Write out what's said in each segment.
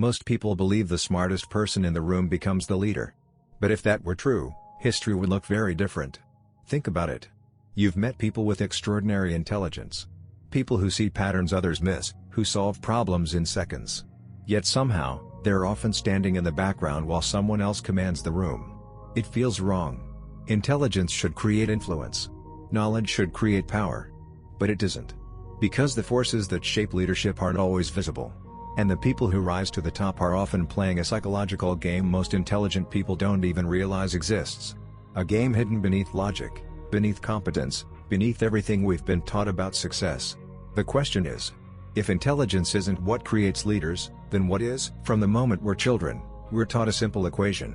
Most people believe the smartest person in the room becomes the leader. But if that were true, history would look very different. Think about it. You've met people with extraordinary intelligence. People who see patterns others miss, who solve problems in seconds. Yet somehow, they're often standing in the background while someone else commands the room. It feels wrong. Intelligence should create influence. Knowledge should create power. But it doesn't. Because the forces that shape leadership aren't always visible. And the people who rise to the top are often playing a psychological game most intelligent people don't even realize exists. A game hidden beneath logic, beneath competence, beneath everything we've been taught about success. The question is, if intelligence isn't what creates leaders, then what is? From the moment we're children, we're taught a simple equation.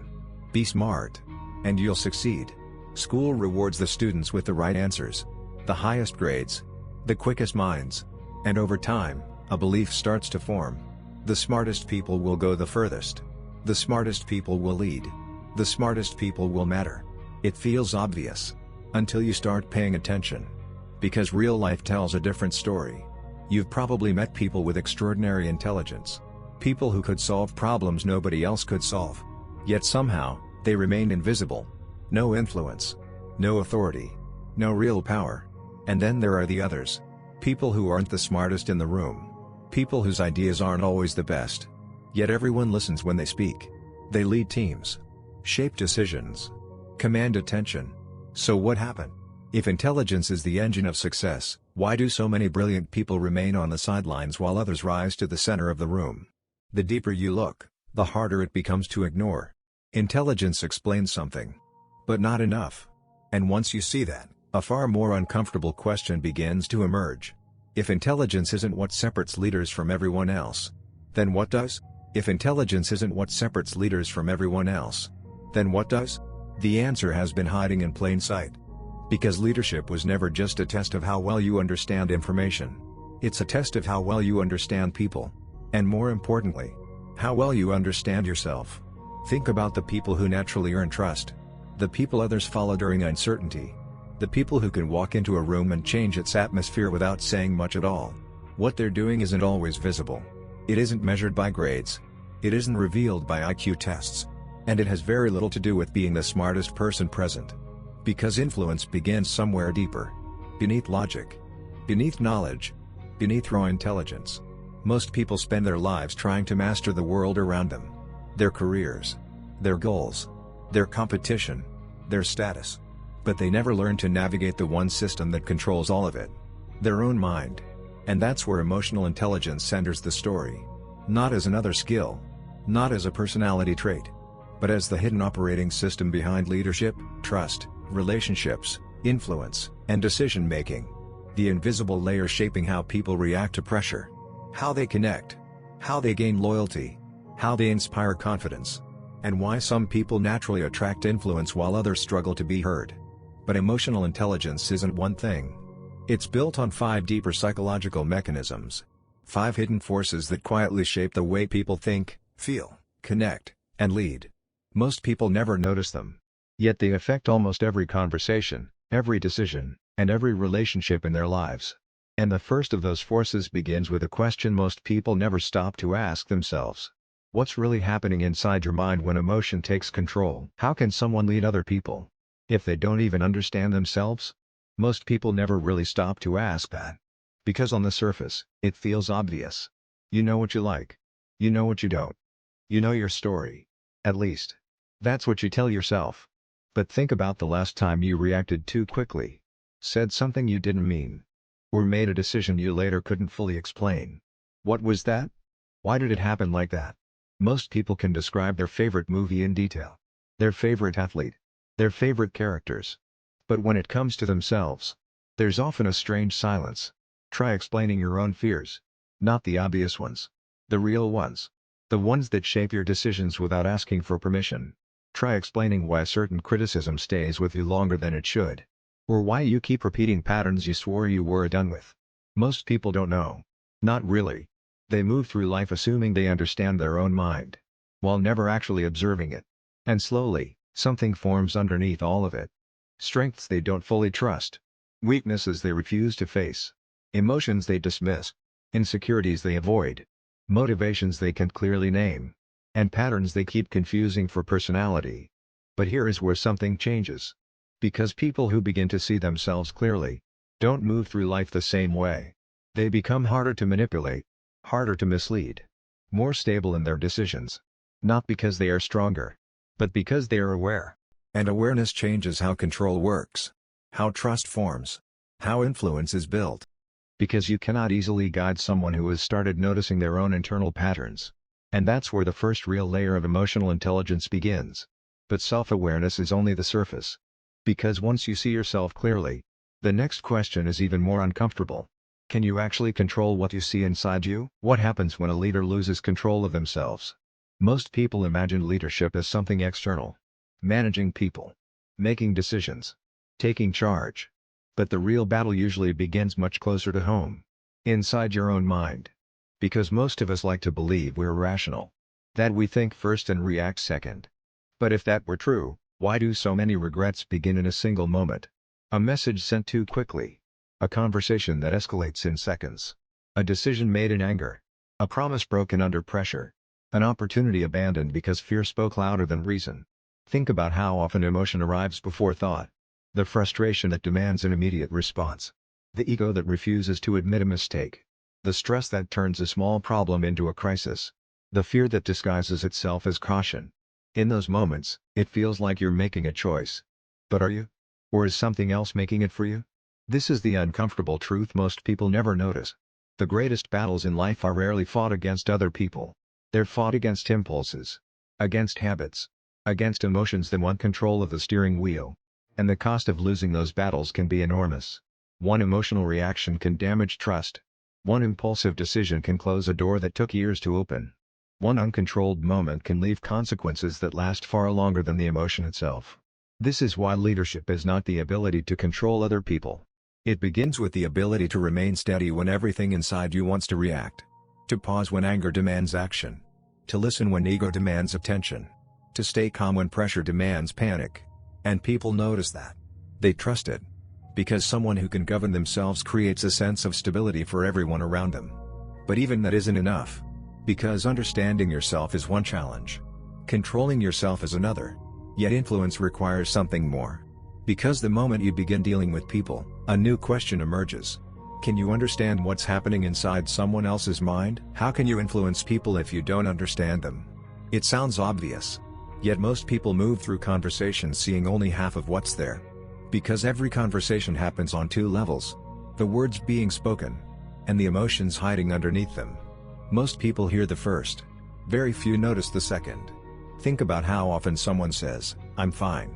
Be smart. And you'll succeed. School rewards the students with the right answers. The highest grades. The quickest minds. And over time, a belief starts to form. The smartest people will go the furthest. The smartest people will lead. The smartest people will matter. It feels obvious. Until you start paying attention. Because real life tells a different story. You've probably met people with extraordinary intelligence. People who could solve problems nobody else could solve. Yet somehow, they remained invisible. No influence. No authority. No real power. And then there are the others. People who aren't the smartest in the room. People whose ideas aren't always the best. Yet everyone listens when they speak. They lead teams. Shape decisions. Command attention. So what happened? If intelligence is the engine of success, why do so many brilliant people remain on the sidelines while others rise to the center of the room? The deeper you look, the harder it becomes to ignore. Intelligence explains something. But not enough. And once you see that, a far more uncomfortable question begins to emerge. If intelligence isn't what separates leaders from everyone else, then what does? If intelligence isn't what separates leaders from everyone else, then what does? The answer has been hiding in plain sight. Because leadership was never just a test of how well you understand information. It's a test of how well you understand people. And more importantly, how well you understand yourself. Think about the people who naturally earn trust. The people others follow during uncertainty. The people who can walk into a room and change its atmosphere without saying much at all. What they're doing isn't always visible. It isn't measured by grades. It isn't revealed by IQ tests. And it has very little to do with being the smartest person present. Because influence begins somewhere deeper. Beneath logic. Beneath knowledge. Beneath raw intelligence. Most people spend their lives trying to master the world around them. Their careers. Their goals. Their competition. Their status. But they never learn to navigate the one system that controls all of it. Their own mind. And that's where emotional intelligence enters the story. Not as another skill. Not as a personality trait. But as the hidden operating system behind leadership, trust, relationships, influence, and decision-making. The invisible layer shaping how people react to pressure. How they connect. How they gain loyalty. How they inspire confidence. And why some people naturally attract influence while others struggle to be heard. But emotional intelligence isn't one thing. It's built on 5 deeper psychological mechanisms. 5 hidden forces that quietly shape the way people think, feel, connect, and lead. Most people never notice them. Yet they affect almost every conversation, every decision, and every relationship in their lives. And the first of those forces begins with a question most people never stop to ask themselves. What's really happening inside your mind when emotion takes control? How can someone lead other people if they don't even understand themselves? Most people never really stop to ask that. Because on the surface, it feels obvious. You know what you like. You know what you don't. You know your story. At least, that's what you tell yourself. But think about the last time you reacted too quickly. Said something you didn't mean. Or made a decision you later couldn't fully explain. What was that? Why did it happen like that? Most people can describe their favorite movie in detail. Their favorite athlete. Their favorite characters. But when it comes to themselves, there's often a strange silence. Try explaining your own fears. Not the obvious ones. The real ones. The ones that shape your decisions without asking for permission. Try explaining why certain criticism stays with you longer than it should. Or why you keep repeating patterns you swore you were done with. Most people don't know. Not really. They move through life assuming they understand their own mind, while never actually observing it. And slowly, something forms underneath all of it. Strengths they don't fully trust. Weaknesses they refuse to face. Emotions they dismiss. Insecurities they avoid. motivations they can clearly name, and patterns they keep confusing for personality. But here is where something changes. Because people who begin to see themselves clearly don't move through life the same way. They become harder to manipulate, harder to mislead, more stable in their decisions. Not because they are stronger, but because they are aware. And awareness changes how control works, how trust forms, how influence is built. Because you cannot easily guide someone who has started noticing their own internal patterns. And that's where the first real layer of emotional intelligence begins. But self-awareness is only the surface. Because once you see yourself clearly, the next question is even more uncomfortable. Can you actually control what you see inside you? What happens when a leader loses control of themselves? Most people imagine leadership as something external. Managing people. Making decisions. Taking charge. But the real battle usually begins much closer to home. Inside your own mind. Because most of us like to believe we're rational. That we think first and react second. But if that were true, why do so many regrets begin in a single moment? A message sent too quickly. A conversation that escalates in seconds. A decision made in anger. A promise broken under pressure. An opportunity abandoned because fear spoke louder than reason. Think about how often emotion arrives before thought. The frustration that demands an immediate response. The ego that refuses to admit a mistake. The stress that turns a small problem into a crisis. The fear that disguises itself as caution. In those moments, it feels like you're making a choice. But are you? Or is something else making it for you? This is the uncomfortable truth most people never notice. The greatest battles in life are rarely fought against other people. They're fought against impulses. Against habits. Against emotions that want control of the steering wheel. And the cost of losing those battles can be enormous. One emotional reaction can damage trust. One impulsive decision can close a door that took years to open. One uncontrolled moment can leave consequences that last far longer than the emotion itself. This is why leadership is not the ability to control other people. It begins with the ability to remain steady when everything inside you wants to react. To pause when anger demands action. To listen when ego demands attention. To stay calm when pressure demands panic. And people notice that. They trust it. Because someone who can govern themselves creates a sense of stability for everyone around them. But even that isn't enough. Because understanding yourself is one challenge. Controlling yourself is another. Yet influence requires something more. Because the moment you begin dealing with people, a new question emerges. Can you understand what's happening inside someone else's mind? How can you influence people if you don't understand them? It sounds obvious. Yet most people move through conversations seeing only half of what's there. Because every conversation happens on two levels. The words being spoken. And the emotions hiding underneath them. Most people hear the first. Very few notice the second. Think about how often someone says, "I'm fine."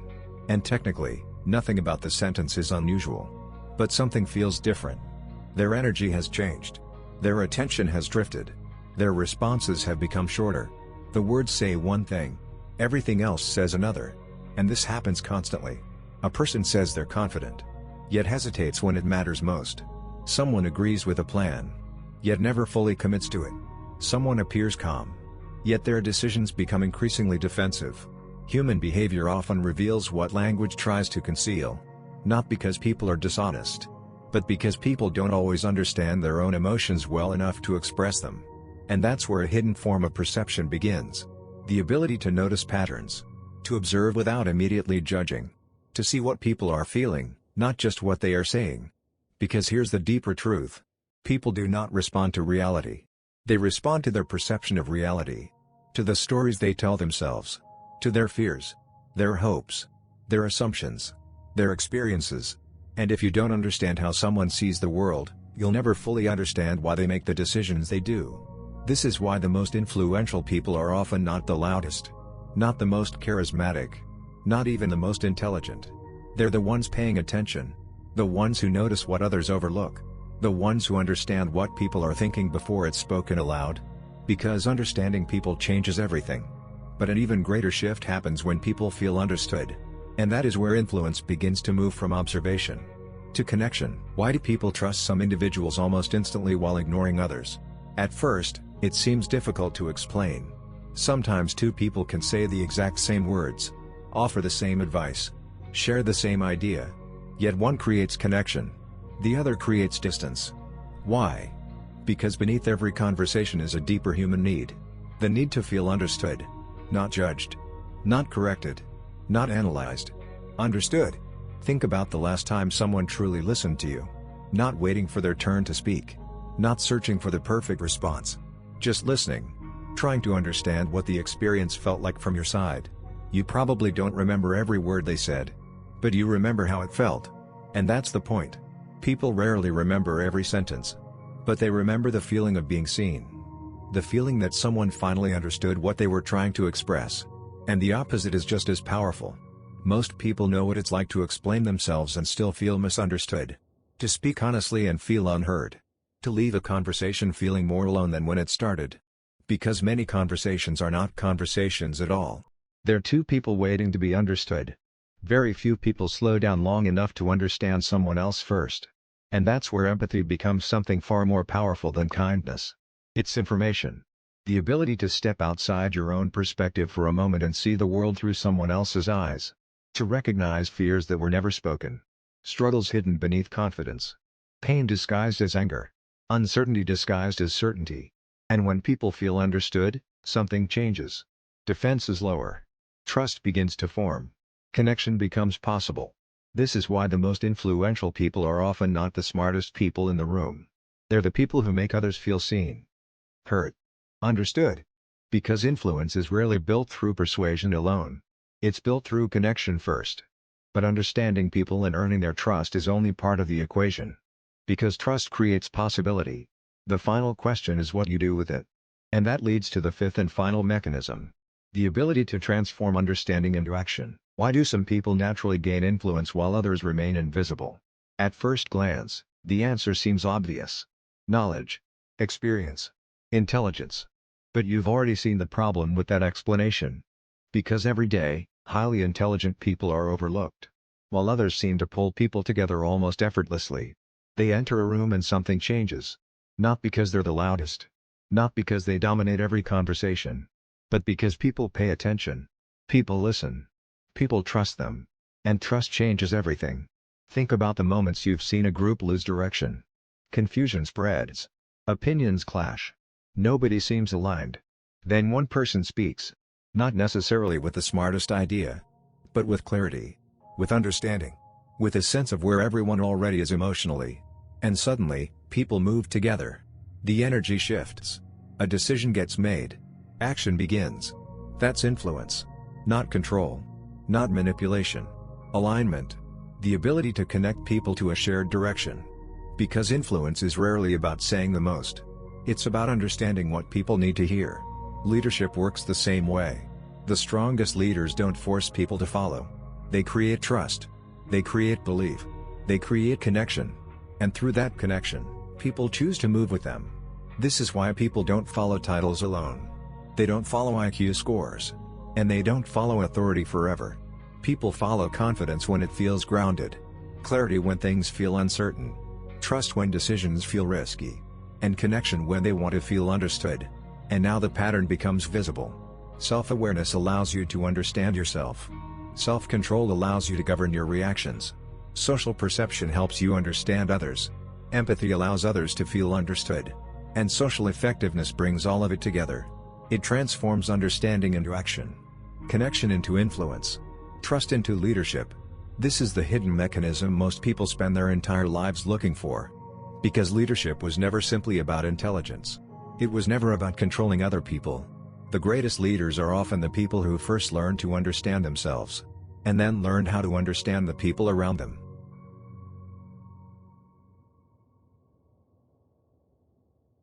And technically, nothing about the sentence is unusual. But something feels different. Their energy has changed. Their attention has drifted. Their responses have become shorter. The words say one thing. Everything else says another. And this happens constantly. A person says they're confident. Yet hesitates when it matters most. Someone agrees with a plan. Yet never fully commits to it. Someone appears calm. Yet their decisions become increasingly defensive. Human behavior often reveals what language tries to conceal. Not because people are dishonest. But because people don't always understand their own emotions well enough to express them. And that's where a hidden form of perception begins. The ability to notice patterns. To observe without immediately judging. To see what people are feeling, not just what they are saying. Because here's the deeper truth. People do not respond to reality. They respond to their perception of reality. To the stories they tell themselves. To their fears. Their hopes. Their assumptions. Their experiences. And if you don't understand how someone sees the world, you'll never fully understand why they make the decisions they do. This is why the most influential people are often not the loudest. Not the most charismatic. Not even the most intelligent. They're the ones paying attention. The ones who notice what others overlook. The ones who understand what people are thinking before it's spoken aloud. Because understanding people changes everything. But an even greater shift happens when people feel understood. And that is where influence begins to move from observation to connection. Why do people trust some individuals almost instantly while ignoring others? At first, it seems difficult to explain. Sometimes two people can say the exact same words, offer the same advice, share the same idea. Yet one creates connection. The other creates distance. Why? Because beneath every conversation is a deeper human need. The need to feel understood. Not judged. Not corrected. Not analyzed. Understood. Think about the last time someone truly listened to you. Not waiting for their turn to speak. Not searching for the perfect response. Just listening. Trying to understand what the experience felt like from your side. You probably don't remember every word they said. But you remember how it felt. And that's the point. People rarely remember every sentence. But they remember the feeling of being seen. The feeling that someone finally understood what they were trying to express. And the opposite is just as powerful. Most people know what it's like to explain themselves and still feel misunderstood. To speak honestly and feel unheard. To leave a conversation feeling more alone than when it started. Because many conversations are not conversations at all. They're two people waiting to be understood. Very few people slow down long enough to understand someone else first. And that's where empathy becomes something far more powerful than kindness. It's information. The ability to step outside your own perspective for a moment and see the world through someone else's eyes. To recognize fears that were never spoken. Struggles hidden beneath confidence. Pain disguised as anger. Uncertainty disguised as certainty. And when people feel understood, something changes. Defenses lower. Trust begins to form. Connection becomes possible. This is why the most influential people are often not the smartest people in the room. They're the people who make others feel seen. Heard. Understood. Because influence is rarely built through persuasion alone. It's built through connection first. But understanding people and earning their trust is only part of the equation. Because trust creates possibility. The final question is what you do with it. And that leads to the fifth and final mechanism. The ability to transform understanding into action. Why do some people naturally gain influence while others remain invisible? At first glance, the answer seems obvious. Knowledge. Experience. Intelligence. But you've already seen the problem with that explanation. Because every day, highly intelligent people are overlooked. While others seem to pull people together almost effortlessly. They enter a room and something changes. Not because they're the loudest. Not because they dominate every conversation. But because people pay attention. People listen. People trust them. And trust changes everything. Think about the moments you've seen a group lose direction. Confusion spreads. Opinions clash. Nobody seems aligned. Then one person speaks. Not necessarily with the smartest idea. But with clarity. With understanding. With a sense of where everyone already is emotionally. And suddenly, people move together. The energy shifts. A decision gets made. Action begins. That's influence. Not control. Not manipulation. Alignment. The ability to connect people to a shared direction. Because influence is rarely about saying the most. It's about understanding what people need to hear. Leadership works the same way. The strongest leaders don't force people to follow. They create trust. They create belief. They create connection. And through that connection, people choose to move with them. This is why people don't follow titles alone. They don't follow IQ scores. And they don't follow authority forever. People follow confidence when it feels grounded. Clarity when things feel uncertain. Trust when decisions feel risky. And connection when they want to feel understood. And now the pattern becomes visible. Self-awareness allows you to understand yourself. Self-control allows you to govern your reactions. Social perception helps you understand others. Empathy allows others to feel understood. And social effectiveness brings all of it together. It transforms understanding into action. Connection into influence. Trust into leadership. This is the hidden mechanism most people spend their entire lives looking for. Because leadership was never simply about intelligence. It was never about controlling other people. The greatest leaders are often the people who first learned to understand themselves. And then learned how to understand the people around them.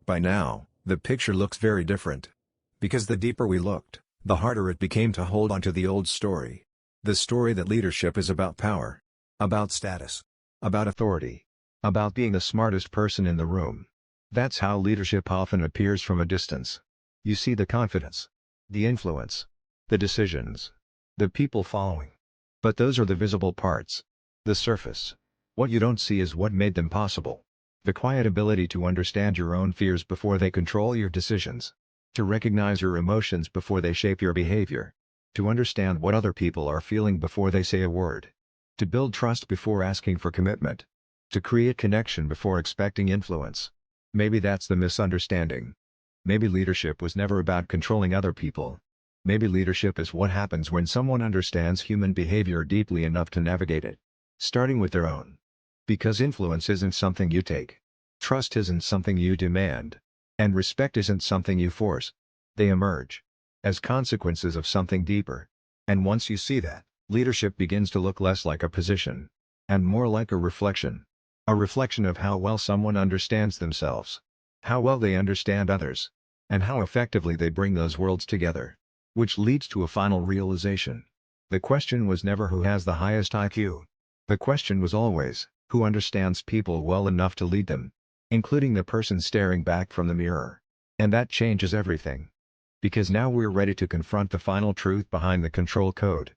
By now, the picture looks very different. Because the deeper we looked, the harder it became to hold on to the old story. The story that leadership is about power. About status. About authority. About being the smartest person in the room. That's how leadership often appears from a distance. You see the confidence. The influence. The decisions. The people following. But those are the visible parts. The surface. What you don't see is what made them possible. The quiet ability to understand your own fears before they control your decisions. To recognize your emotions before they shape your behavior. To understand what other people are feeling before they say a word. To build trust before asking for commitment. To create connection before expecting influence. Maybe that's the misunderstanding. Maybe leadership was never about controlling other people. Maybe leadership is what happens when someone understands human behavior deeply enough to navigate it, starting with their own. Because influence isn't something you take. Trust isn't something you demand. And respect isn't something you force. They emerge as consequences of something deeper. And once you see that, leadership begins to look less like a position and more like a reflection. A reflection of how well someone understands themselves, how well they understand others, and how effectively they bring those worlds together. Which leads to a final realization. The question was never who has the highest IQ. The question was always, who understands people well enough to lead them, including the person staring back from the mirror. And that changes everything. Because now we're ready to confront the final truth behind the control code.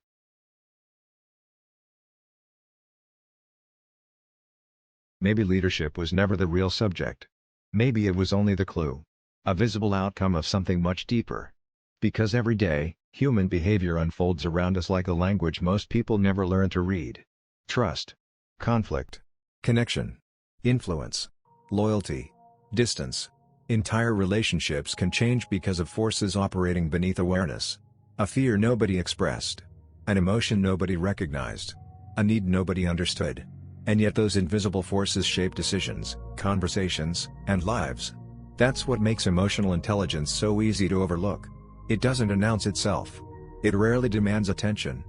Maybe leadership was never the real subject. Maybe it was only the clue. A visible outcome of something much deeper. Because every day, human behavior unfolds around us like a language most people never learn to read. Trust, conflict, connection, influence, loyalty, distance. Entire relationships can change because of forces operating beneath awareness. A fear nobody expressed. An emotion nobody recognized. A need nobody understood. And yet those invisible forces shape decisions, conversations, and lives. That's what makes emotional intelligence so easy to overlook. It doesn't announce itself. It rarely demands attention.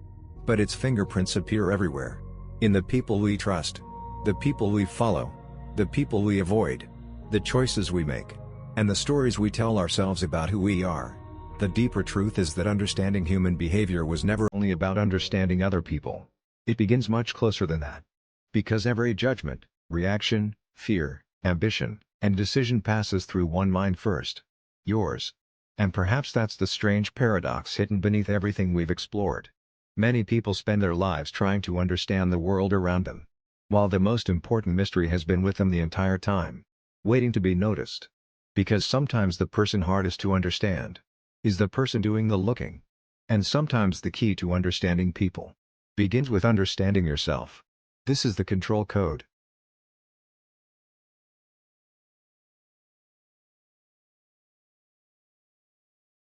But its fingerprints appear everywhere. In the people we trust. The people we follow. The people we avoid. The choices we make. And the stories we tell ourselves about who we are. The deeper truth is that understanding human behavior was never only about understanding other people. It begins much closer than that. Because every judgment, reaction, fear, ambition, and decision passes through one mind first. Yours. And perhaps that's the strange paradox hidden beneath everything we've explored. Many people spend their lives trying to understand the world around them, while the most important mystery has been with them the entire time, waiting to be noticed. Because sometimes the person hardest to understand is the person doing the looking. And sometimes the key to understanding people begins with understanding yourself. This is the control code.